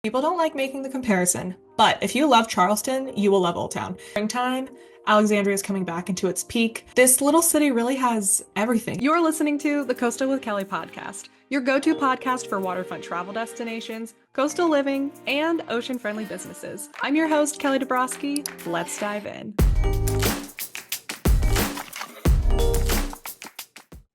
People don't like making the comparison, but if you love Charleston, you will love Old Town. Springtime, Alexandria is coming back into its peak. This little city really has everything. You're listening to the Coastal with Kelly podcast, your go-to podcast for waterfront travel destinations, coastal living, and ocean-friendly businesses. I'm your host, Kelly Dabrowski. Let's dive in.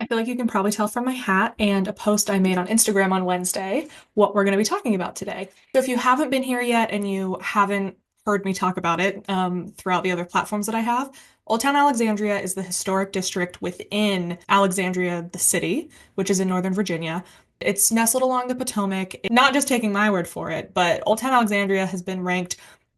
I feel like you can probably tell from my hat and a post I made on Instagram on Wednesday what we're going to be talking about today. So if you haven't been here yet and you haven't heard me talk about it throughout the other platforms that I have, Old Town Alexandria is the historic district within Alexandria, the city, which is in Northern Virginia. It's nestled along the Potomac. Not just taking my word for it, but Old Town Alexandria has been ranked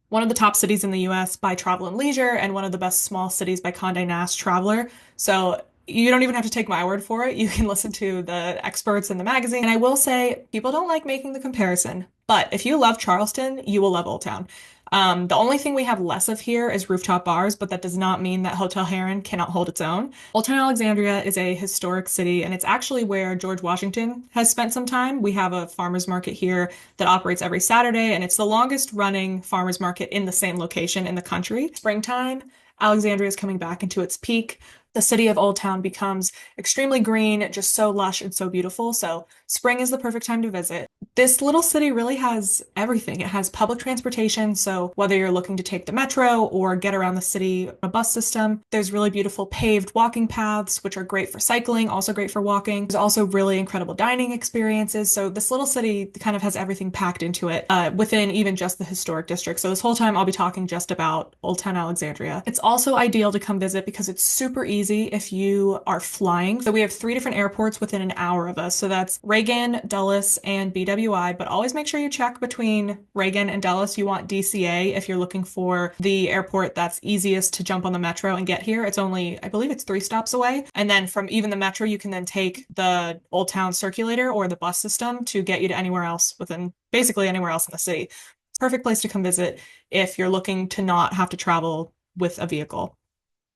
one of the top cities in the US by Travel and Leisure and one of the best small cities by Condé Nast Traveler. So you don't even have to take my word for it. You can listen to the experts in the magazine. And I will say, people don't like making the comparison, but if you love Charleston, you will love Old Town. The only thing we have less of here is rooftop bars, but that does not mean that Hotel Heron cannot hold its own. Old Town Alexandria is a historic city, and it's actually where George Washington has spent some time. We have a farmers market here that operates every Saturday, and it's the longest running farmers market in the same location in the country. Springtime, Alexandria is coming back into its peak. The city of Old Town becomes extremely green, just so lush and so beautiful. So spring is the perfect time to visit. This little city really has everything. It has public transportation, so whether you're looking to take the metro or get around the city on a bus system, there's really beautiful paved walking paths, which are great for cycling, also great for walking. There's also really incredible dining experiences. So this little city kind of has everything packed into it within even just the historic district. So this whole time I'll be talking just about Old Town Alexandria. It's also ideal to come visit because it's super easy if you are flying. So we have 3 different airports within an hour of us. So that's Reagan, Dulles, and BWI, but always make sure you check between Reagan and Dulles. You want DCA if you're looking for the airport that's easiest to jump on the metro and get here. It's only, I believe it's 3 stops away. And then from even the metro, you can then take the Old Town circulator or the bus system to get you to anywhere else within, basically anywhere else in the city. Perfect place to come visit if you're looking to not have to travel with a vehicle.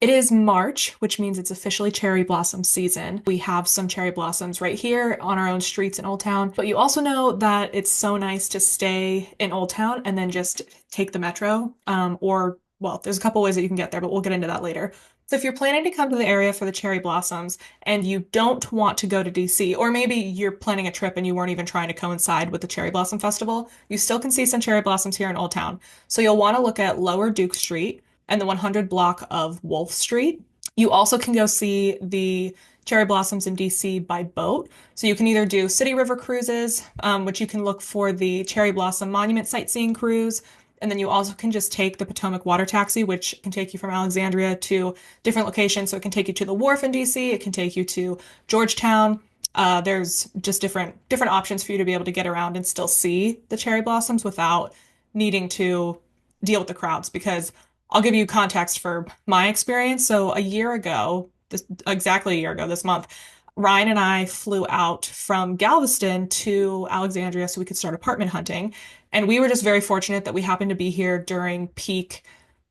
It is March, which means it's officially cherry blossom season. We have some cherry blossoms right here on our own streets in Old Town, but you also know that it's so nice to stay in Old Town and then just take the metro, well, there's a couple ways that you can get there, but we'll get into that later. So if you're planning to come to the area for the cherry blossoms and you don't want to go to DC, or maybe you're planning a trip and you weren't even trying to coincide with the Cherry Blossom Festival, you still can see some cherry blossoms here in Old Town. So you'll want to look at Lower Duke Street and the 100 block of Wolf Street. You also can go see the cherry blossoms in DC by boat. So you can either do City River cruises, which you can look for the Cherry Blossom Monument Sightseeing Cruise. And then you also can just take the Potomac Water Taxi, which can take you from Alexandria to different locations. So it can take you to the wharf in DC. It can take you to Georgetown. There's just different options for you to be able to get around and still see the cherry blossoms without needing to deal with the crowds, because I'll give you context for my experience. So exactly a year ago this month, Ryan and I flew out from Galveston to Alexandria so we could start apartment hunting. And we were just very fortunate that we happened to be here during peak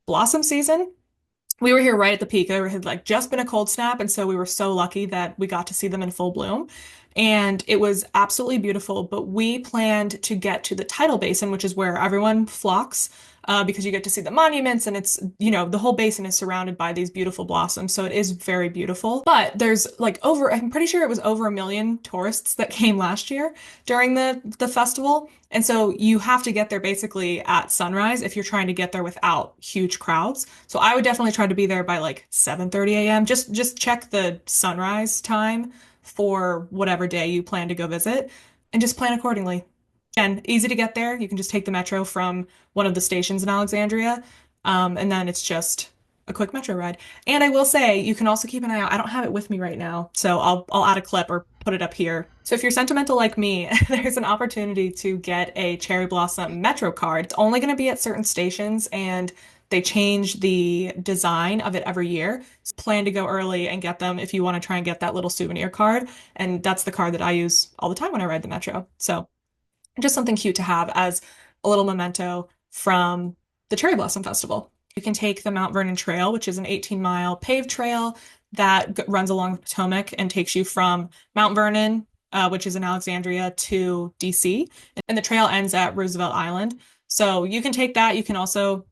blossom season. We were here right at the peak. There had like just been a cold snap, and so we were so lucky that we got to see them in full bloom. And it was absolutely beautiful, but we planned to get to the tidal basin, which is where everyone flocks, because you get to see the monuments and it's, the whole basin is surrounded by these beautiful blossoms. So it is very beautiful. But there's I'm pretty sure it was over 1 million tourists that came last year during the festival. And so you have to get there basically at sunrise if you're trying to get there without huge crowds. So I would definitely try to be there by like 7:30 a.m. Just check the sunrise time for whatever day you plan to go visit and just plan accordingly. And easy to get there. You can just take the metro from one of the stations in Alexandria, and then it's just a quick metro ride. And I will say, you can also keep an eye out. I don't have it with me right now, so I'll add a clip or put it up here. So if you're sentimental like me, there's an opportunity to get a Cherry Blossom Metro card. It's only going to be at certain stations, and they change the design of it every year. So plan to go early and get them if you want to try and get that little souvenir card. And that's the card that I use all the time when I ride the metro. So just something cute to have as a little memento from the Cherry Blossom Festival. You can take the Mount Vernon Trail, which is an 18-mile paved trail that runs along the Potomac and takes you from Mount Vernon which is in Alexandria, to DC. And the trail ends at Roosevelt Island. So you can take that. You can also,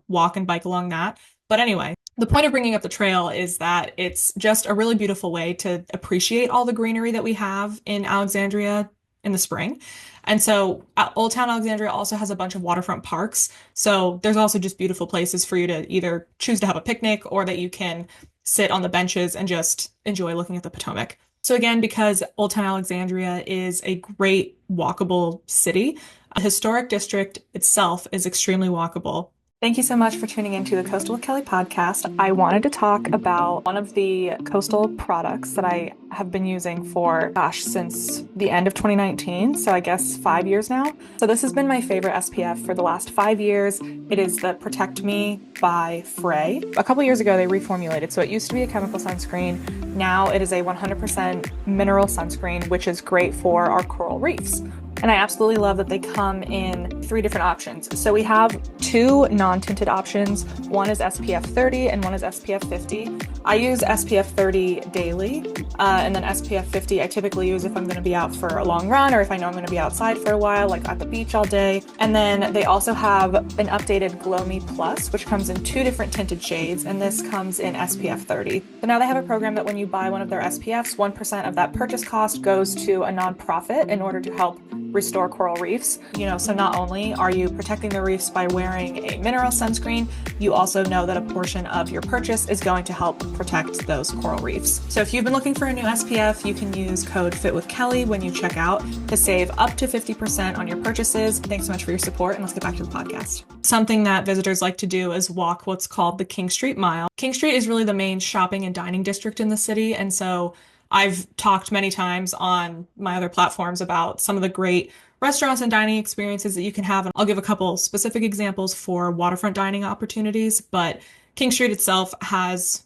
walk and bike along that. But anyway, the point of bringing up the trail is that it's just a really beautiful way to appreciate all the greenery that we have in Alexandria in the spring. And so Old Town Alexandria also has a bunch of waterfront parks. So there's also just beautiful places for you to either choose to have a picnic or that you can sit on the benches and just enjoy looking at the Potomac. So again, because Old Town Alexandria is a great walkable city, the historic district itself is extremely walkable. Thank you so much for tuning into the Coastal with Kelly podcast. I wanted to talk about one of the coastal products that I have been using for, since the end of 2019. So I guess 5 years now. So this has been my favorite SPF for the last 5 years. It is the Protect Me by FRE. A couple years ago, they reformulated. So it used to be a chemical sunscreen. Now it is a 100% mineral sunscreen, which is great for our coral reefs. And I absolutely love that they come in 3 different options. So we have 2 non-tinted options. One is SPF 30 and one is SPF 50. I use SPF 30 daily, and then SPF 50 I typically use if I'm going to be out for a long run or if I know I'm going to be outside for a while, like at the beach all day. And then they also have an updated Glow Me Plus, which comes in 2 different tinted shades, and this comes in SPF 30. So now they have a program that when you buy one of their SPFs, 1% of that purchase cost goes to a nonprofit in order to help restore coral reefs. So not only are you protecting the reefs by wearing a mineral sunscreen, you also know that a portion of your purchase is going to help protect those coral reefs. So if you've been looking for a new SPF, you can use code FITWITHKELLY when you check out to save up to 50% on your purchases. Thanks so much for your support, and let's get back to the podcast. Something that visitors like to do is walk what's called the King Street Mile. King Street is really the main shopping and dining district in the city, and so I've talked many times on my other platforms about some of the great restaurants and dining experiences that you can have. And I'll give a couple specific examples for waterfront dining opportunities, but King Street itself has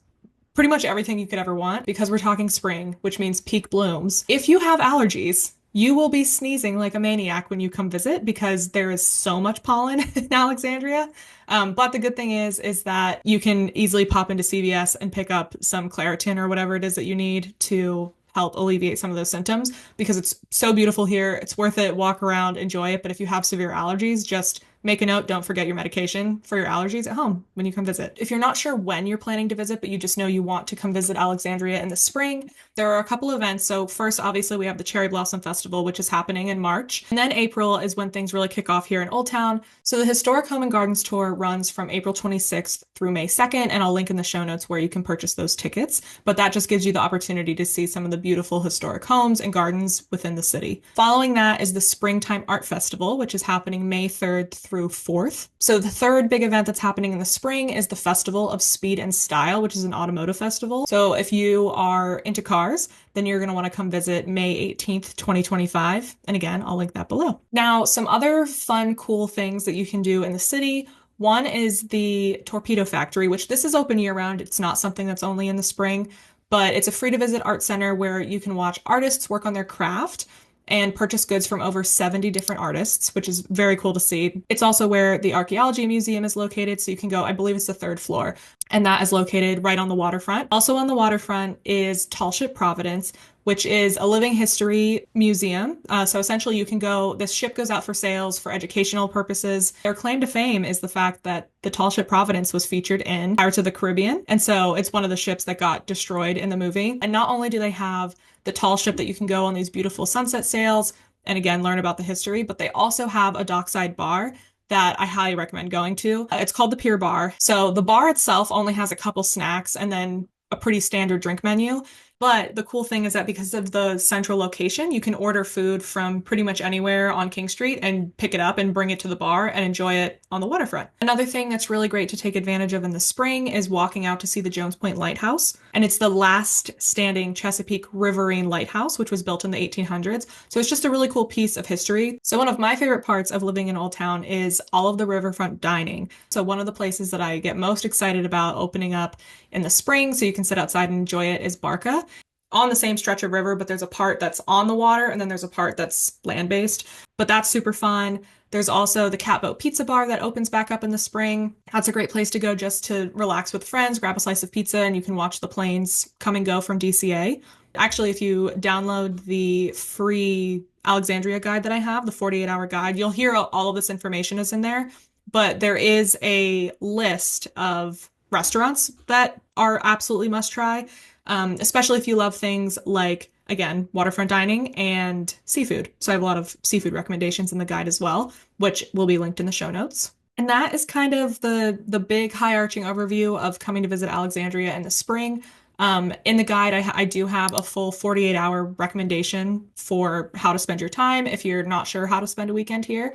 pretty much everything you could ever want because we're talking spring, which means peak blooms. If you have allergies, you will be sneezing like a maniac when you come visit because there is so much pollen in Alexandria. But the good thing is that you can easily pop into CVS and pick up some Claritin or whatever it is that you need to help alleviate some of those symptoms because it's so beautiful here. It's worth it. Walk around, enjoy it. But if you have severe allergies, just make a note, don't forget your medication for your allergies at home when you come visit. If you're not sure when you're planning to visit, but you just know you want to come visit Alexandria in the spring, there are a couple events. So first, obviously, we have the Cherry Blossom Festival, which is happening in March. And then April is when things really kick off here in Old Town. So the Historic Home and Gardens Tour runs from April 26th through May 2nd, and I'll link in the show notes where you can purchase those tickets. But that just gives you the opportunity to see some of the beautiful historic homes and gardens within the city. Following that is the Springtime Art Festival, which is happening May 3rd through 4th. So the third big event that's happening in the spring is the Festival of Speed and Style, which is an automotive festival. So if you are into cars, then you're going to want to come visit May 18th, 2025. And again, I'll link that below. Now, some other fun, cool things that you can do in the city. One is the Torpedo Factory, which this is open year round. It's not something that's only in the spring, but it's a free to visit art center where you can watch artists work on their craft and purchase goods from over 70 different artists, which is very cool to see. It's also where the Archaeology Museum is located, so you can go, I believe it's the 3rd floor, and that is located right on the waterfront. Also on the waterfront is Tall Ship Providence, which is a living history museum. So essentially you can go, this ship goes out for sales for educational purposes. Their claim to fame is the fact that the Tall Ship Providence was featured in Pirates of the Caribbean. And so it's one of the ships that got destroyed in the movie. And not only do they have the tall ship that you can go on these beautiful sunset sails and again, learn about the history, but they also have a dockside bar that I highly recommend going to. It's called the Pier Bar. So the bar itself only has a couple snacks and then a pretty standard drink menu. But the cool thing is that because of the central location, you can order food from pretty much anywhere on King Street and pick it up and bring it to the bar and enjoy it on the waterfront. Another thing that's really great to take advantage of in the spring is walking out to see the Jones Point Lighthouse. And it's the last standing Chesapeake riverine lighthouse, which was built in the 1800s. So it's just a really cool piece of history. So one of my favorite parts of living in Old Town is all of the riverfront dining. So one of the places that I get most excited about opening up in the spring so you can sit outside and enjoy it is Barca. On the same stretch of river, but there's a part that's on the water and then there's a part that's land-based. But that's super fun. There's also the Catboat Pizza Bar that opens back up in the spring. That's a great place to go just to relax with friends, grab a slice of pizza, and you can watch the planes come and go from DCA. Actually, if you download the free Alexandria guide that I have, the 48-hour guide, you'll hear all of this information is in there. But there is a list of restaurants that are absolutely must try, especially if you love things like, again, waterfront dining and seafood. So I have a lot of seafood recommendations in the guide as well, which will be linked in the show notes. And that is kind of the big high arching overview of coming to visit Alexandria in the spring. In the guide, I do have a full 48-hour recommendation for how to spend your time if you're not sure how to spend a weekend here.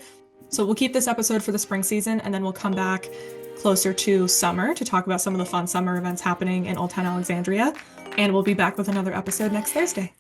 So we'll keep this episode for the spring season, and then we'll come back closer to summer to talk about some of the fun summer events happening in Old Town Alexandria. And we'll be back with another episode next Thursday.